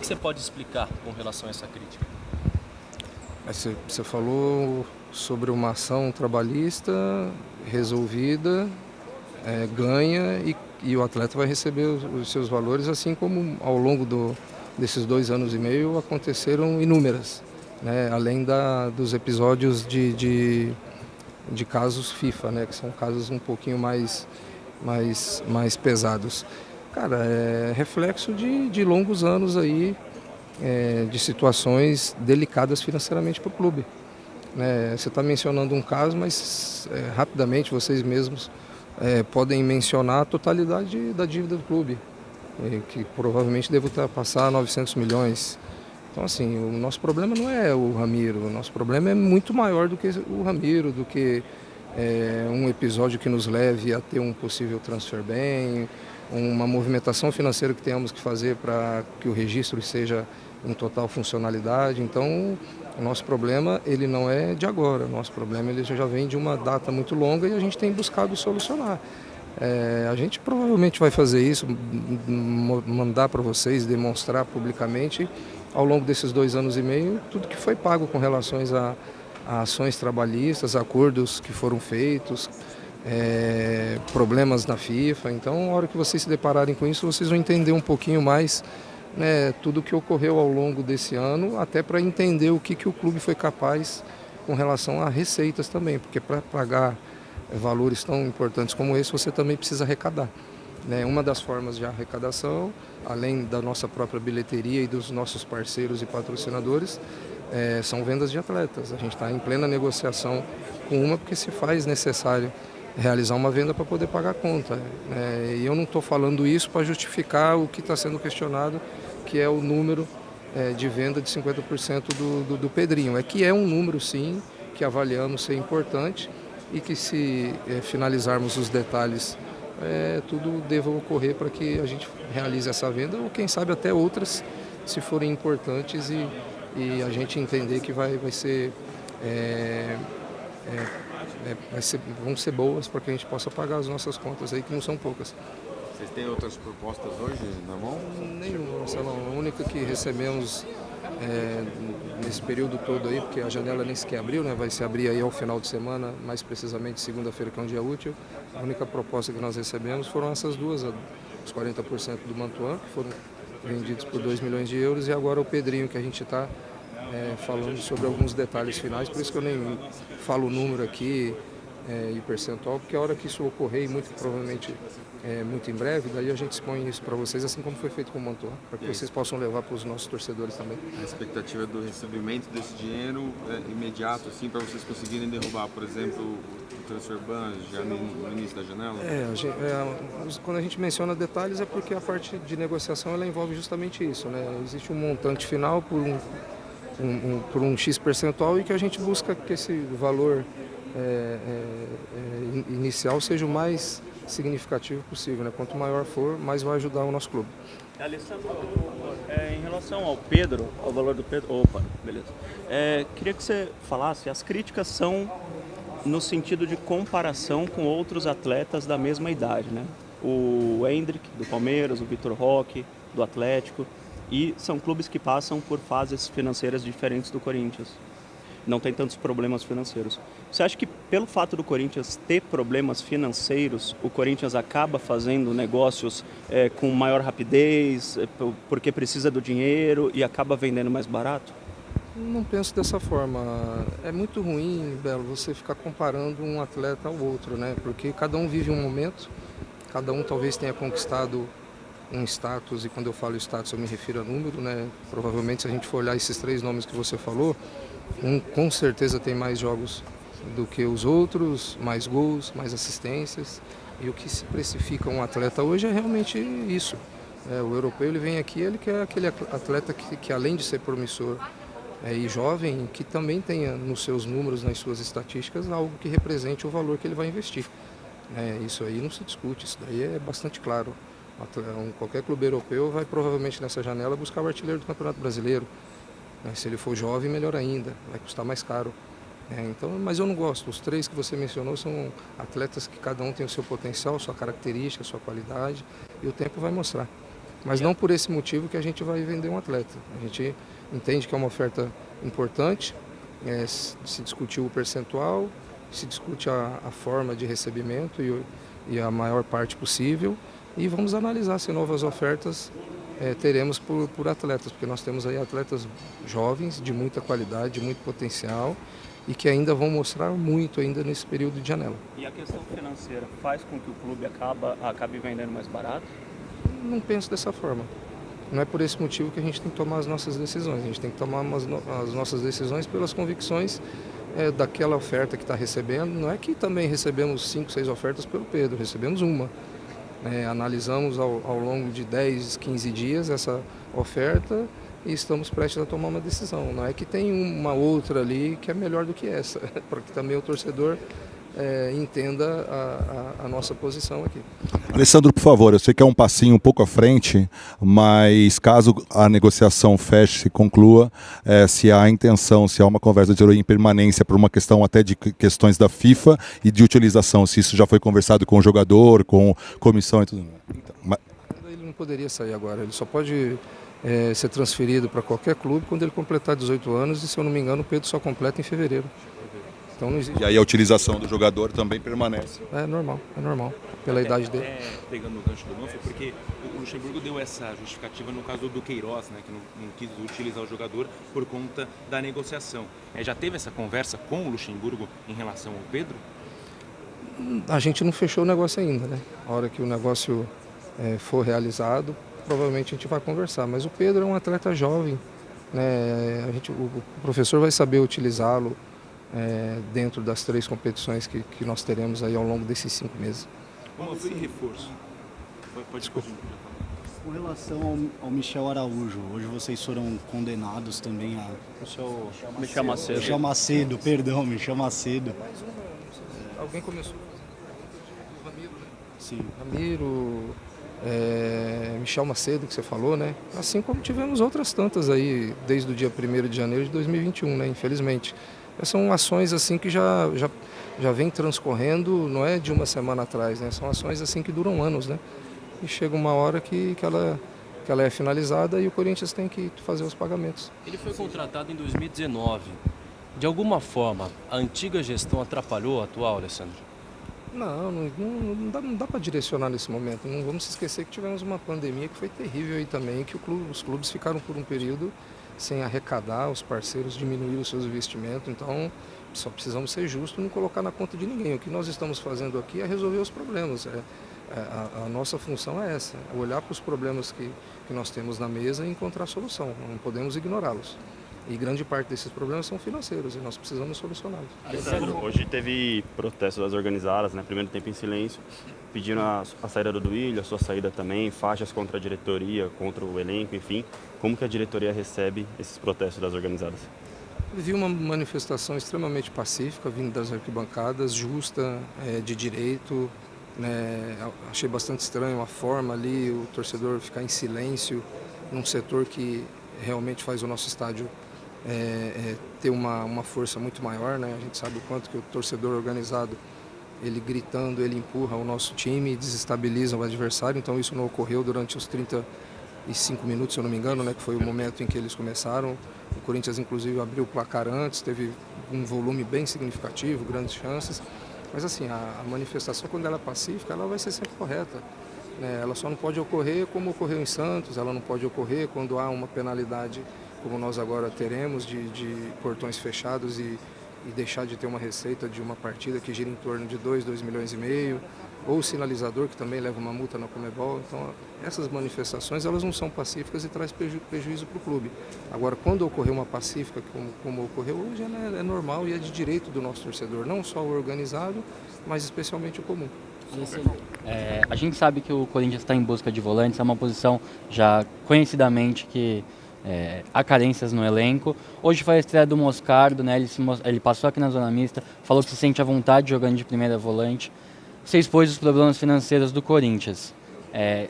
você pode explicar com relação a essa crítica? Você falou sobre uma ação trabalhista resolvida, ganha e o atleta vai receber os seus valores, assim como ao longo desses 2 anos e meio aconteceram inúmeras, né? Além dos episódios de casos FIFA, né? Que são casos um pouquinho mais pesados. Cara, é reflexo de longos anos aí, de situações delicadas financeiramente para o clube, né? Você está mencionando um caso, mas rapidamente vocês mesmos podem mencionar a totalidade da dívida do clube, que provavelmente deve ultrapassar 900 milhões. Então, assim, o nosso problema não é o Ramiro, o nosso problema é muito maior do que o Ramiro, do que um episódio que nos leve a ter um possível transfer ban, uma movimentação financeira que tenhamos que fazer para que o registro seja em total funcionalidade. Então, o nosso problema ele não é de agora, o nosso problema ele já vem de uma data muito longa e a gente tem buscado solucionar. A gente provavelmente vai fazer isso, mandar para vocês, demonstrar publicamente ao longo desses 2 anos e meio tudo que foi pago com relações a ações trabalhistas, acordos que foram feitos, problemas na FIFA. Então, na hora que vocês se depararem com isso, vocês vão entender um pouquinho mais, né, tudo o que ocorreu ao longo desse ano, até para entender o que o clube foi capaz com relação a receitas também, porque para pagar valores tão importantes como esse, você também precisa arrecadar, né? Uma das formas de arrecadação, além da nossa própria bilheteria e dos nossos parceiros e patrocinadores, são vendas de atletas. A gente está em plena negociação com uma porque se faz necessário realizar uma venda para poder pagar a conta, né? E eu não estou falando isso para justificar o que está sendo questionado, que é o número de venda de 50% do Pedrinho. É que é um número, sim, que avaliamos ser importante e que se finalizarmos os detalhes, tudo deva ocorrer para que a gente realize essa venda ou quem sabe até outras, se forem importantes e a gente entender que vão ser boas para que a gente possa pagar as nossas contas aí, que não são poucas. Vocês têm outras propostas hoje na mão? Nenhuma, Marcelo. A única que recebemos nesse período todo aí, porque a janela nem sequer abriu, né? Vai se abrir aí ao final de semana, mais precisamente segunda-feira, que é um dia útil. A única proposta que nós recebemos foram essas duas, os 40% do Mantuan, que foram vendidos por 2 milhões de euros, e agora o Pedrinho, que a gente está falando sobre alguns detalhes finais, por isso que eu nem falo o número aqui e percentual, porque a hora que isso ocorrer, e muito provavelmente muito em breve, daí a gente expõe isso para vocês, assim como foi feito com o Mantua, para que vocês possam levar para os nossos torcedores também. A expectativa do recebimento desse dinheiro imediato, assim, para vocês conseguirem derrubar, por exemplo, o transfer ban já no início da janela? Quando a gente menciona detalhes é porque a parte de negociação ela envolve justamente isso, né? Existe um montante final por um X percentual e que a gente busca que esse valor inicial seja o mais significativo possível, né? Quanto maior for, mais vai ajudar o nosso clube. Alessandro, em relação ao Pedro, ao valor do Pedro... beleza. Queria que você falasse, as críticas são no sentido de comparação com outros atletas da mesma idade, né? O Endrick, do Palmeiras, o Vitor Roque, do Atlético, e são clubes que passam por fases financeiras diferentes do Corinthians. Não tem tantos problemas financeiros. Você acha que pelo fato do Corinthians ter problemas financeiros, o Corinthians acaba fazendo negócios com maior rapidez, porque precisa do dinheiro e acaba vendendo mais barato? Não penso dessa forma. É muito ruim, Belo, você ficar comparando um atleta ao outro, né? Porque cada um vive um momento, cada um talvez tenha conquistado um status, e quando eu falo status eu me refiro a número, né? Provavelmente se a gente for olhar esses 3 nomes que você falou, um com certeza tem mais jogos do que os outros, mais gols, mais assistências, e o que se precifica um atleta hoje é realmente isso. O europeu ele vem aqui, ele quer aquele atleta que além de ser promissor e jovem, que também tenha nos seus números, nas suas estatísticas, algo que represente o valor que ele vai investir. Isso aí não se discute, isso daí é bastante claro. Qualquer clube europeu vai provavelmente nessa janela buscar o artilheiro do Campeonato Brasileiro. Se ele for jovem, melhor ainda, vai custar mais caro. Então, mas eu não gosto. Os 3 que você mencionou são atletas que cada um tem o seu potencial, sua característica, sua qualidade, e o tempo vai mostrar. Mas não por esse motivo que a gente vai vender um atleta. A gente entende que é uma oferta importante, se discutiu o percentual, se discute a forma de recebimento e a maior parte possível, e vamos analisar se novas ofertas teremos por atletas, porque nós temos aí atletas jovens, de muita qualidade, de muito potencial, e que ainda vão mostrar muito ainda nesse período de janela. E a questão financeira faz com que o clube acabe vendendo mais barato? Não penso dessa forma. Não é por esse motivo que a gente tem que tomar as nossas decisões. A gente tem que tomar as nossas decisões pelas convicções daquela oferta que está recebendo. Não é que também recebemos 5, 6 ofertas pelo Pedro, recebemos uma. Analisamos ao longo de 10, 15 dias essa oferta e estamos prestes a tomar uma decisão. Não é que tem uma outra ali que é melhor do que essa, para que também o torcedor entenda a nossa posição aqui. Alessandro, por favor, eu sei que é um passinho um pouco à frente, mas caso a negociação feche, se conclua, se há intenção, se há uma conversa de permanência por uma questão até de questões da FIFA e de utilização, se isso já foi conversado com o jogador, com comissão e tudo mais. Então, Ele não poderia sair agora, ele só pode ser transferido para qualquer clube quando ele completar 18 anos e, se eu não me engano, o Pedro só completa em fevereiro. Então não existe. E aí a utilização do jogador também permanece. É normal, pela idade dele. Pegando o gancho do Manfred, porque o Luxemburgo deu essa justificativa no caso do Queiroz, né, que não quis utilizar o jogador por conta da negociação. Já teve essa conversa com o Luxemburgo em relação ao Pedro? A gente não fechou o negócio ainda, né? A hora que o negócio for realizado, provavelmente a gente vai conversar. Mas o Pedro é um atleta jovem, né? O professor vai saber utilizá-lo dentro das 3 competições que nós teremos aí ao longo desses 5 meses. Como foi reforço? Pode continuar. Com relação ao Michel Araújo, hoje vocês foram condenados também a... Michel Macedo. Michel Macedo, perdão, Michel Macedo. Alguém começou? O Ramiro, né? Sim. Ramiro, Michel Macedo, que você falou, né? Assim como tivemos outras tantas aí, desde o dia 1º de janeiro de 2021, né? Infelizmente. São ações assim que já vem transcorrendo, não é de uma semana atrás, né? São ações assim que duram anos, né? E chega uma hora que ela é finalizada e o Corinthians tem que fazer os pagamentos. Ele foi contratado em 2019. De alguma forma, a antiga gestão atrapalhou a atual, Alessandro? Não dá para direcionar nesse momento. Não vamos se esquecer que tivemos uma pandemia que foi terrível aí também, que os clubes ficaram por um período sem arrecadar, os parceiros diminuíram os seus investimentos, então só precisamos ser justos e não colocar na conta de ninguém. O que nós estamos fazendo aqui é resolver os problemas. A nossa função é essa, olhar para os problemas que nós temos na mesa e encontrar solução, não podemos ignorá-los. E grande parte desses problemas são financeiros e nós precisamos solucioná-los. Alessandro, hoje teve protestos das organizadas, né? Primeiro tempo em silêncio, pedindo a saída do Duílio, a sua saída também, faixas contra a diretoria, contra o elenco, enfim. Como que a diretoria recebe esses protestos das organizadas? Vi uma manifestação extremamente pacífica, vindo das arquibancadas, justa, de direito. Né? Achei bastante estranho a forma ali, o torcedor ficar em silêncio num setor que realmente faz o nosso estádio ter uma força muito maior, né? A gente sabe o quanto que o torcedor organizado, ele gritando, ele empurra o nosso time e desestabiliza o adversário, então isso não ocorreu durante os 35 minutos, se eu não me engano, né? Que foi o momento em que eles começaram. O Corinthians, inclusive, abriu o placar antes, teve um volume bem significativo, grandes chances, mas assim, a manifestação, quando ela é pacífica, ela vai ser sempre correta. Ela só não pode ocorrer como ocorreu em Santos, ela não pode ocorrer quando há uma penalidade, como nós agora teremos, de portões fechados e deixar de ter uma receita de uma partida que gira em torno de 2 milhões e meio, ou o sinalizador, que também leva uma multa na Conmebol. Então, essas manifestações, elas não são pacíficas e traz prejuízo para o clube. Agora, quando ocorrer uma pacífica, como ocorreu hoje, ela é normal e é de direito do nosso torcedor, não só o organizado, mas especialmente o comum. A gente sabe que o Corinthians está em busca de volantes, é uma posição já conhecidamente que há carências no elenco. Hoje foi a estreia do Moscardo, né? Ele passou aqui na zona mista, falou que se sente à vontade jogando de primeira volante. Você expôs os problemas financeiros do Corinthians.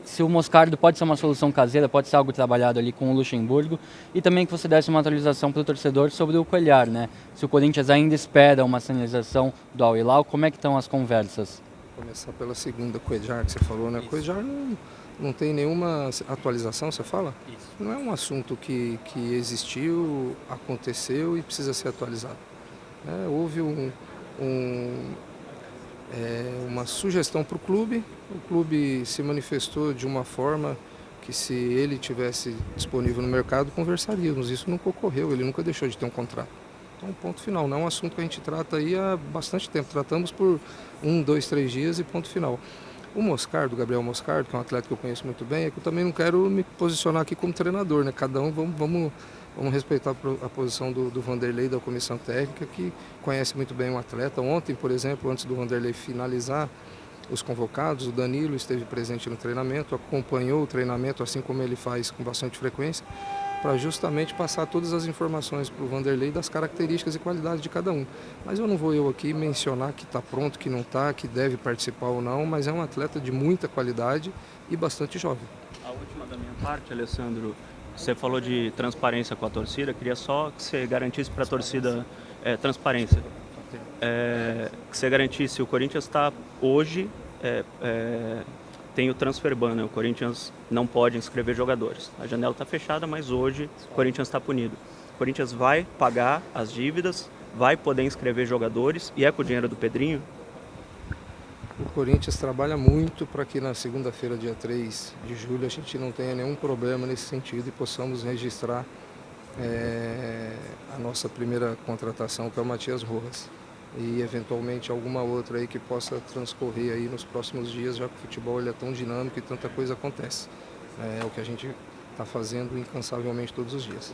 Se o Moscardo pode ser uma solução caseira, pode ser algo trabalhado ali com o Luxemburgo, e também que você desse uma atualização para o torcedor sobre o Cuéllar, né? Se o Corinthians ainda espera uma sinalização do Al Hilal, como é que estão as conversas? Começar pela segunda, Cuéllar, que você falou, né? Cuéllar não tem nenhuma atualização, você fala? Isso. Não é um assunto que existiu, aconteceu e precisa ser atualizado. Houve uma sugestão para o clube se manifestou de uma forma que, se ele tivesse disponível no mercado, conversaríamos. Isso nunca ocorreu, ele nunca deixou de ter um contrato. Então, ponto final. Não é um assunto que a gente trata aí há bastante tempo. Tratamos por 1, 2, 3 dias e ponto final. O Moscardo, Gabriel Moscardo, que é um atleta que eu conheço muito bem, é que eu também não quero me posicionar aqui como treinador, né? Cada um, vamos respeitar a posição do Vanderlei, da comissão técnica, que conhece muito bem o atleta. Ontem, por exemplo, antes do Vanderlei finalizar os convocados, o Danilo esteve presente no treinamento, acompanhou o treinamento, assim como ele faz com bastante frequência, para justamente passar todas as informações para o Vanderlei das características e qualidades de cada um. Mas eu não vou aqui mencionar que está pronto, que não está, que deve participar ou não, mas é um atleta de muita qualidade e bastante jovem. A última da minha parte, Alessandro, você falou de transparência com a torcida, queria só que você garantisse para a torcida transparência. Que você garantisse, o Corinthians está hoje, tem o transfer ban, né? O Corinthians não pode inscrever jogadores. A janela está fechada, mas hoje o Corinthians está punido. O Corinthians vai pagar as dívidas, vai poder inscrever jogadores e é com o dinheiro do Pedrinho? O Corinthians trabalha muito para que na segunda-feira, dia 3 de julho, a gente não tenha nenhum problema nesse sentido e possamos registrar a nossa primeira contratação, que é o Matias Rojas. E eventualmente alguma outra aí que possa transcorrer aí nos próximos dias, já que o futebol ele é tão dinâmico e tanta coisa acontece. É o que a gente está fazendo incansavelmente todos os dias.